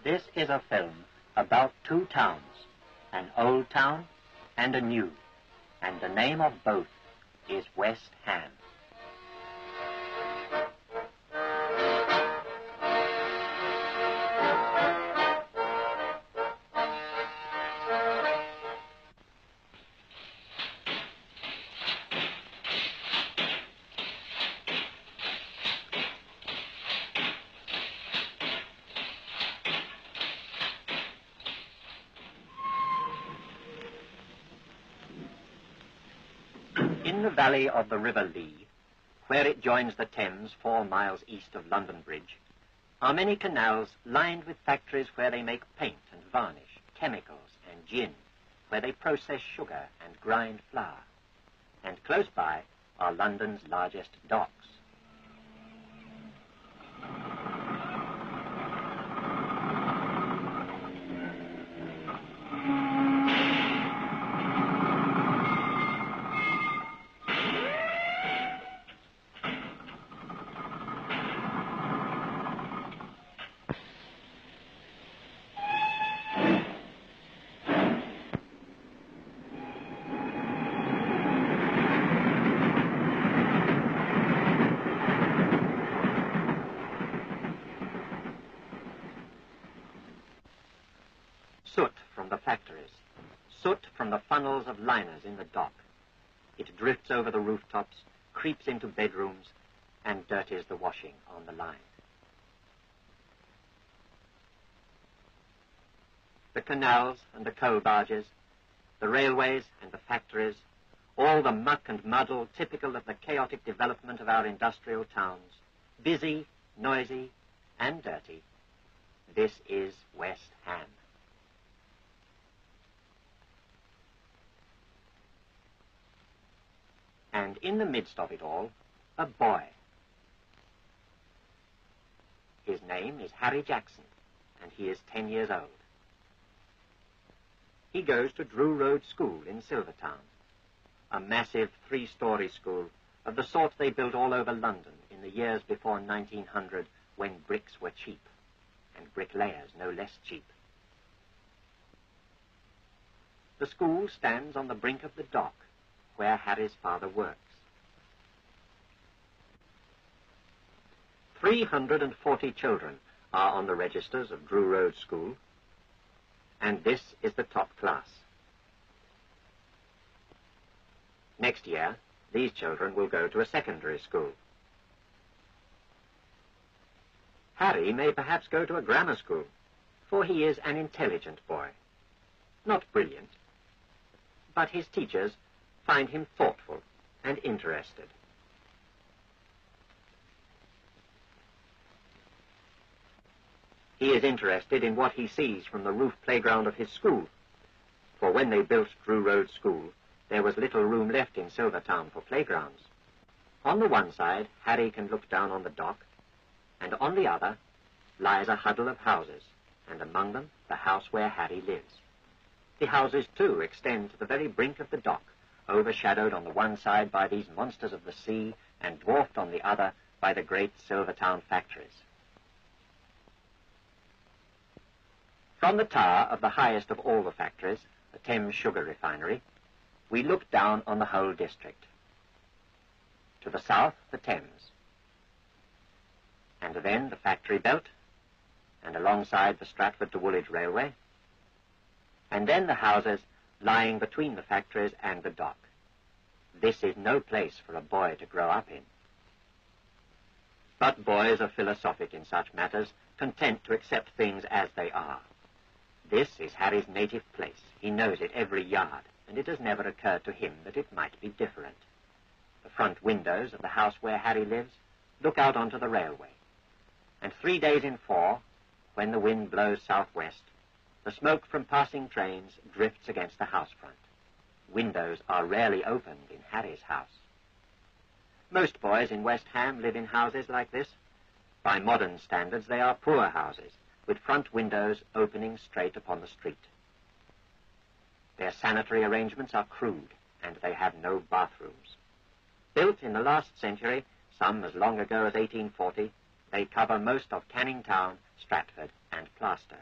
This is a film about two towns, an old town and a new, and the name of both is West Ham. In the valley of the River Lee, where it joins the Thames 4 miles east of London Bridge, are many canals lined with factories where they make paint and varnish, chemicals and gin, where they process sugar and grind flour. And close by are London's largest docks. Soot from the factories, soot from the funnels of liners in the dock. It drifts over the rooftops, creeps into bedrooms, and dirties the washing on the line. The canals and the coal barges, the railways and the factories, all the muck and muddle typical of the chaotic development of our industrial towns, busy, noisy, and dirty. This is West Ham. And in the midst of it all, a boy. His name is Harry Jackson, and he is 10 years old. He goes to Drew Road School in Silvertown, a massive 3-story school of the sort they built all over London in the years before 1900, when bricks were cheap, and bricklayers no less cheap. The school stands on the brink of the dock, where Harry's father works. 340 children are on the registers of Drew Road School, and this is the top class. Next year, these children will go to a secondary school. Harry may perhaps go to a grammar school, for he is an intelligent boy. Not brilliant, but his teachers find him thoughtful and interested. He is interested in what he sees from the roof playground of his school, for when they built Drew Road School, there was little room left in Silvertown for playgrounds. On the one side, Harry can look down on the dock, and on the other lies a huddle of houses, and among them the house where Harry lives. The houses, too, extend to the very brink of the dock, overshadowed on the one side by these monsters of the sea and dwarfed on the other by the great Silvertown factories. From the tower of the highest of all the factories, the Thames Sugar Refinery, we look down on the whole district. To the south, the Thames, and then the factory belt, and alongside the Stratford to Woolwich Railway, and then the houses lying between the factories and the dock. This is no place for a boy to grow up in. But boys are philosophic in such matters, content to accept things as they are. This is Harry's native place. He knows it every yard, and it has never occurred to him that it might be different. The front windows of the house where Harry lives look out onto the railway, and 3 days in 4, when the wind blows southwest, the smoke from passing trains drifts against the house front. Windows are rarely opened in Harry's house. Most boys in West Ham live in houses like this. By modern standards, they are poor houses, with front windows opening straight upon the street. Their sanitary arrangements are crude, and they have no bathrooms. Built in the last century, some as long ago as 1840, they cover most of Canning Town, Stratford, and Plaster.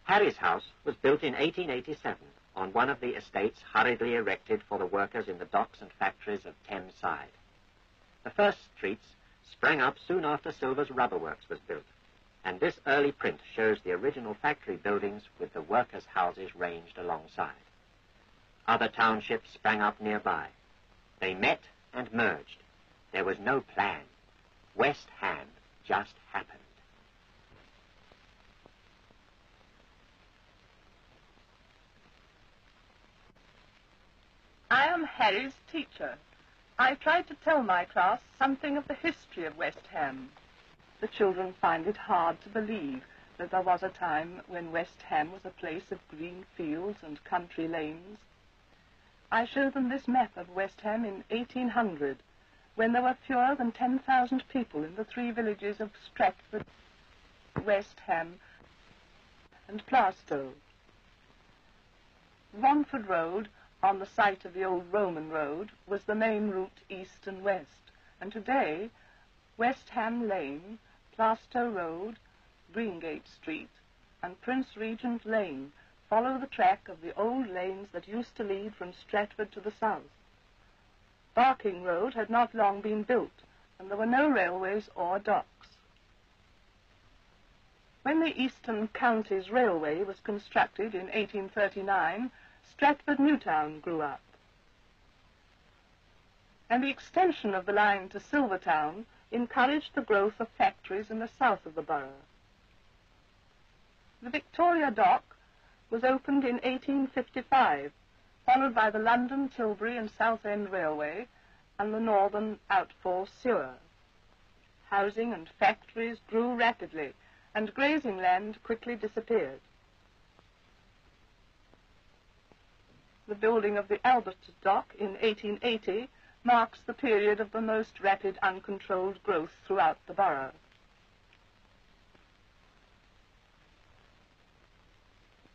Harry's house was built in 1887 on one of the estates hurriedly erected for the workers in the docks and factories of Thames Side. The first streets sprang up soon after Silver's rubber works was built, and this early print shows the original factory buildings with the workers' houses ranged alongside. Other townships sprang up nearby. They met and merged. There was no plan. West Ham just happened. I am Harry's teacher. I tried to tell my class something of the history of West Ham. The children find it hard to believe that there was a time when West Ham was a place of green fields and country lanes. I show them this map of West Ham in 1800, when there were fewer than 10,000 people in the three villages of Stratford, West Ham, and Plaistow. Romford Road, on the site of the old Roman road, was the main route east and west, and today West Ham Lane, Plaistow Road, Greengate Street, and Prince Regent Lane follow the track of the old lanes that used to lead from Stratford to the south. Barking Road had not long been built, and there were no railways or docks. When the Eastern Counties Railway was constructed in 1839, Stratford Newtown grew up, and the extension of the line to Silvertown encouraged the growth of factories in the south of the borough. The Victoria Dock was opened in 1855, followed by the London, Tilbury and Southend Railway and the Northern Outfall Sewer. Housing and factories grew rapidly, and grazing land quickly disappeared. The building of the Albert Dock in 1880 marks the period of the most rapid uncontrolled growth throughout the borough.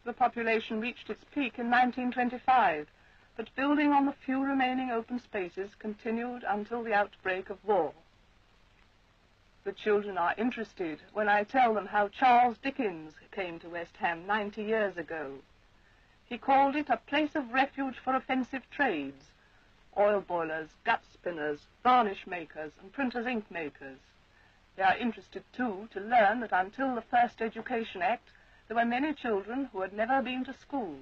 The population reached its peak in 1925, but building on the few remaining open spaces continued until the outbreak of war. The children are interested when I tell them how Charles Dickens came to West Ham 90 years ago. He called it a place of refuge for offensive trades, oil boilers, gut spinners, varnish makers, and printers' ink makers. They are interested, too, to learn that until the First Education Act, there were many children who had never been to school.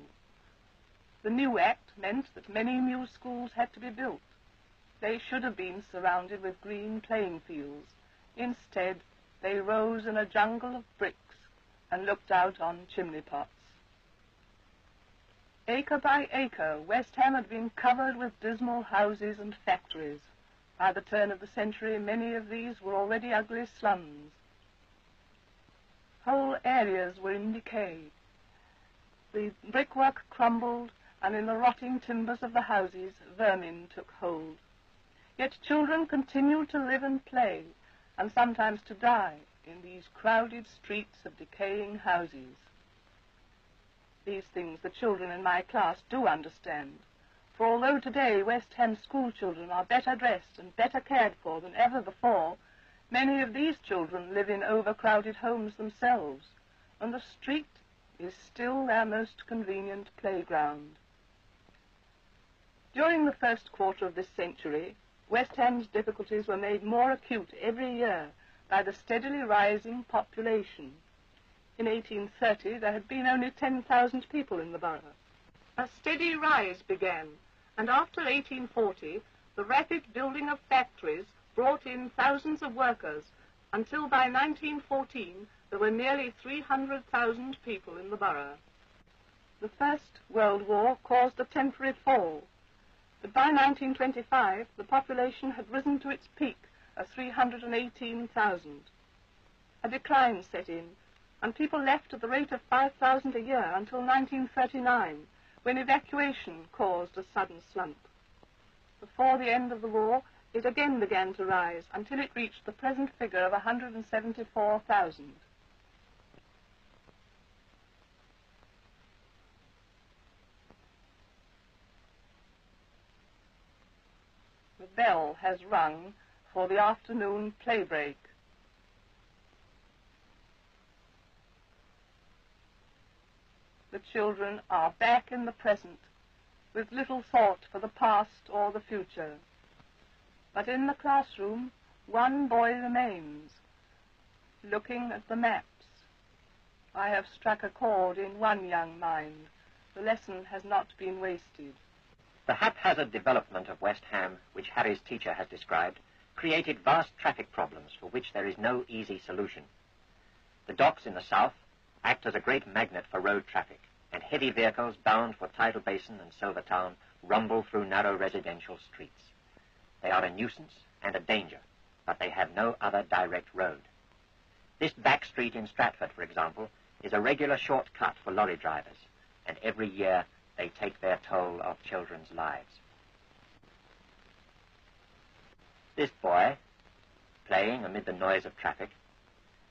The new act meant that many new schools had to be built. They should have been surrounded with green playing fields. Instead, they rose in a jungle of bricks and looked out on chimney pots. Acre by acre, West Ham had been covered with dismal houses and factories. By the turn of the century, many of these were already ugly slums. Whole areas were in decay. The brickwork crumbled, and in the rotting timbers of the houses, vermin took hold. Yet children continued to live and play, and sometimes to die, in these crowded streets of decaying houses. These things the children in my class do understand, for although today West Ham school children are better dressed and better cared for than ever before, many of these children live in overcrowded homes themselves, and the street is still their most convenient playground. During the first quarter of this century, West Ham's difficulties were made more acute every year by the steadily rising population. In 1830, there had been only 10,000 people in the borough. A steady rise began, and after 1840, the rapid building of factories brought in thousands of workers, until by 1914, there were nearly 300,000 people in the borough. The First World War caused a temporary fall, but by 1925, the population had risen to its peak of 318,000. A decline set in, and people left at the rate of 5,000 a year until 1939, when evacuation caused a sudden slump. Before the end of the war, it again began to rise until it reached the present figure of 174,000. The bell has rung for the afternoon play break. the children are back in the present, with little thought for the past or the future. But in the classroom, one boy remains, looking at the maps. I have struck a chord in one young mind. The lesson has not been wasted. The haphazard development of West Ham, which Harry's teacher has described, created vast traffic problems for which there is no easy solution. The docks in the south act as a great magnet for road traffic, and heavy vehicles bound for Tidal Basin and Silvertown rumble through narrow residential streets. They are a nuisance and a danger, but they have no other direct road. This back street in Stratford, for example, is a regular shortcut for lorry drivers, and every year they take their toll of children's lives. This boy, playing amid the noise of traffic,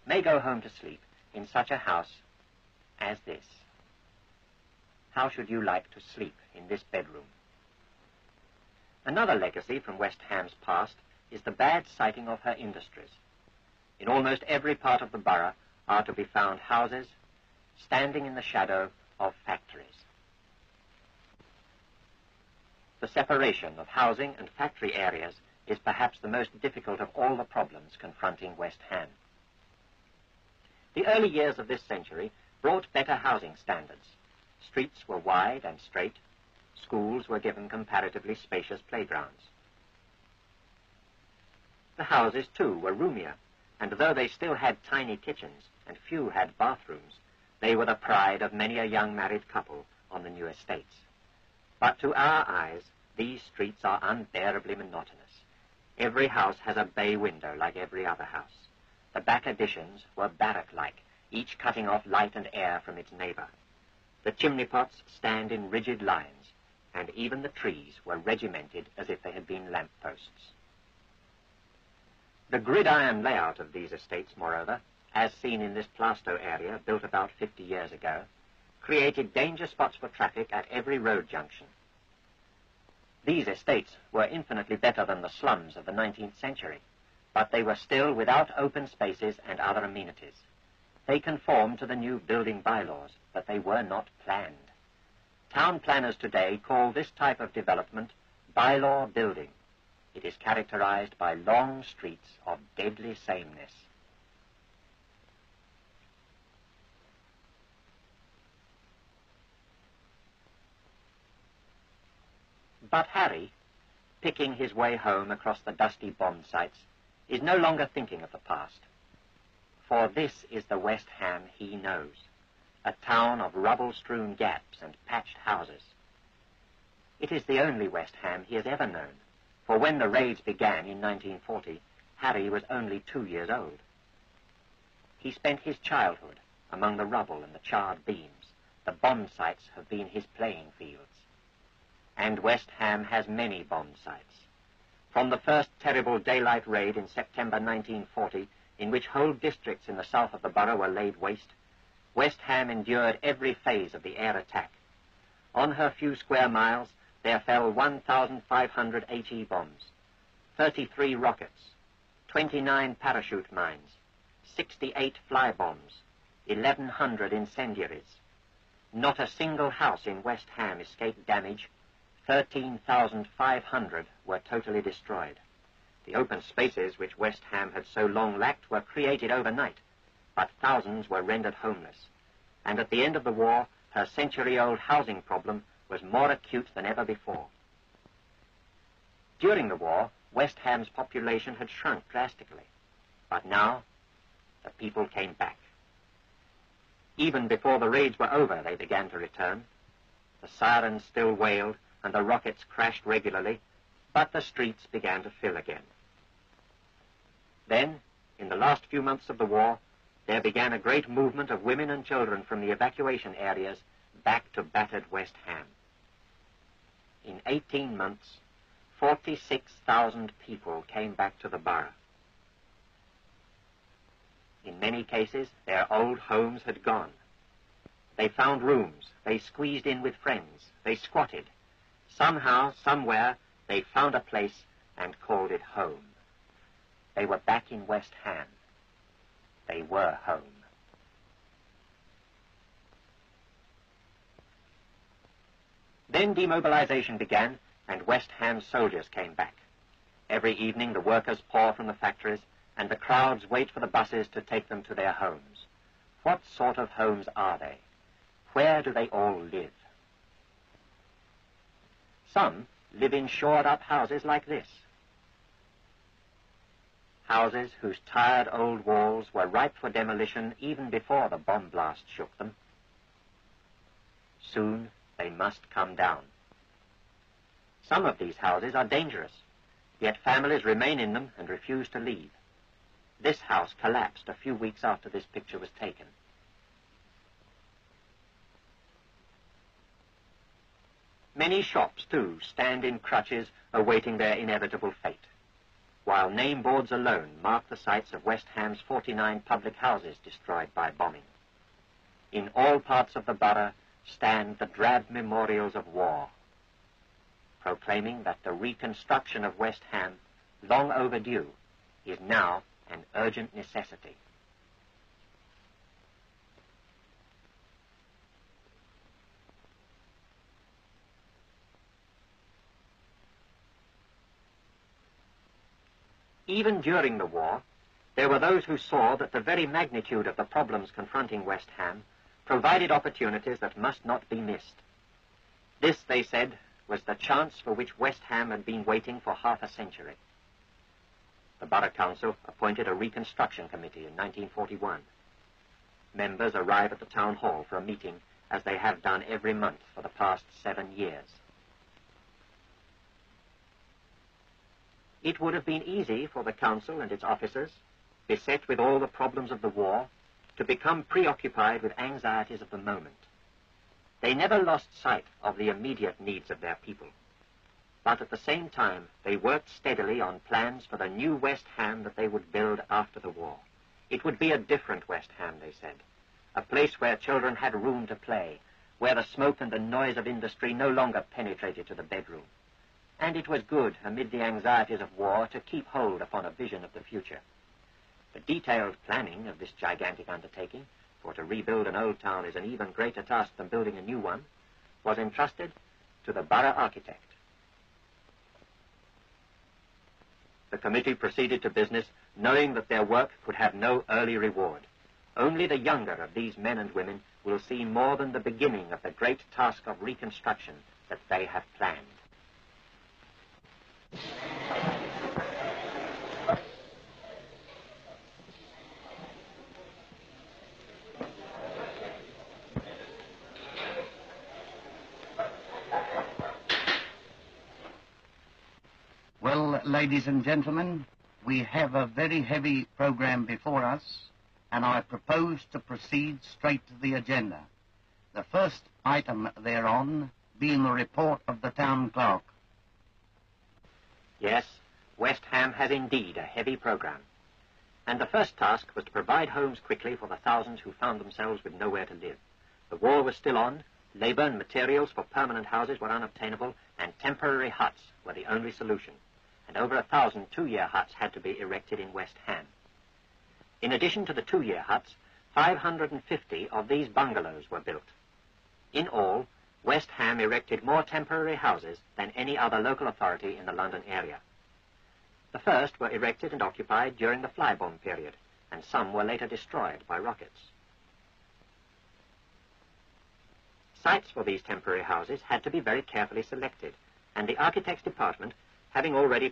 may go home to sleep in such a house as this. How should you like to sleep in this bedroom? Another legacy from West Ham's past is the bad siting of her industries. In almost every part of the borough are to be found houses standing in the shadow of factories. The separation of housing and factory areas is perhaps the most difficult of all the problems confronting West Ham. The early years of this century brought better housing standards. Streets were wide and straight. Schools were given comparatively spacious playgrounds. The houses, too, were roomier, and though they still had tiny kitchens and few had bathrooms, they were the pride of many a young married couple on the new estates. But to our eyes, these streets are unbearably monotonous. Every house has a bay window like every other house. The back additions were barrack-like, each cutting off light and air from its neighbor. The chimney pots stand in rigid lines, and even the trees were regimented as if they had been lamp posts. The gridiron layout of these estates, moreover, as seen in this Plaistow area built about 50 years ago, created danger spots for traffic at every road junction. These estates were infinitely better than the slums of the 19th century, but they were still without open spaces and other amenities. They conformed to the new building bylaws, but they were not planned. Town planners today call this type of development bylaw building. It is characterized by long streets of deadly sameness. But Harry, picking his way home across the dusty bomb sites, is no longer thinking of the past. For this is the West Ham he knows, a town of rubble-strewn gaps and patched houses. It is the only West Ham he has ever known, for when the raids began in 1940, Harry was only 2 years old. He spent his childhood among the rubble and the charred beams. The bomb sites have been his playing fields. And West Ham has many bomb sites. From the first terrible daylight raid in September 1940, in which whole districts in the south of the borough were laid waste, West Ham endured every phase of the air attack. On her few square miles, there fell 1,500 HE bombs, 33 rockets, 29 parachute mines, 68 fly bombs, 1,100 incendiaries. Not a single house in West Ham escaped damage. 13,500 were totally destroyed. The open spaces which West Ham had so long lacked were created overnight, but thousands were rendered homeless. And at the end of the war, her century-old housing problem was more acute than ever before. During the war, West Ham's population had shrunk drastically, but now the people came back. Even before the raids were over, they began to return. The sirens still wailed, and the rockets crashed regularly, but the streets began to fill again. Then, in the last few months of the war, there began a great movement of women and children from the evacuation areas back to battered West Ham. In 18 months, 46,000 people came back to the borough. In many cases, their old homes had gone. They found rooms, they squeezed in with friends, they squatted. Somehow, somewhere, they found a place and called it home. They were back in West Ham. They were home. Then demobilization began, and West Ham soldiers came back. Every evening the workers pour from the factories, and the crowds wait for the buses to take them to their homes. What sort of homes are they? Where do they all live? Some live in shored-up houses like this. Houses whose tired old walls were ripe for demolition even before the bomb blast shook them. Soon they must come down. Some of these houses are dangerous, yet families remain in them and refuse to leave. This house collapsed a few weeks after this picture was taken. Many shops, too, stand in crutches awaiting their inevitable fate, while name boards alone mark the sites of West Ham's 49 public houses destroyed by bombing. In all parts of the borough stand the drab memorials of war, proclaiming that the reconstruction of West Ham, long overdue, is now an urgent necessity. Even during the war, there were those who saw that the very magnitude of the problems confronting West Ham provided opportunities that must not be missed. This, they said, was the chance for which West Ham had been waiting for half a century. The Borough Council appointed a reconstruction committee in 1941. Members arrive at the town hall for a meeting, as they have done every month for the past 7 years. It would have been easy for the council and its officers, beset with all the problems of the war, to become preoccupied with anxieties of the moment. They never lost sight of the immediate needs of their people, but at the same time they worked steadily on plans for the new West Ham that they would build after the war. It would be a different West Ham, they said, a place where children had room to play, where the smoke and the noise of industry no longer penetrated to the bedroom. And it was good, amid the anxieties of war, to keep hold upon a vision of the future. The detailed planning of this gigantic undertaking, for to rebuild an old town is an even greater task than building a new one, was entrusted to the borough architect. The committee proceeded to business, knowing that their work could have no early reward. Only the younger of these men and women will see more than the beginning of the great task of reconstruction that they have planned. Well, ladies and gentlemen, we have a very heavy program before us, and I propose to proceed straight to the agenda. The first item thereon being a report of the town clerk. Yes, West Ham has indeed a heavy program. And the first task was to provide homes quickly for the thousands who found themselves with nowhere to live. The war was still on, labor and materials for permanent houses were unobtainable, and temporary huts were the only solution. And over 1,000 two-year huts had to be erected in West Ham. In addition to the two-year huts, 550 of these bungalows were built. In all, West Ham erected more temporary houses than any other local authority in the London area. The first were erected and occupied during the fly bomb period, and some were later destroyed by rockets. Sites for these temporary houses had to be very carefully selected, and the architect's department, having already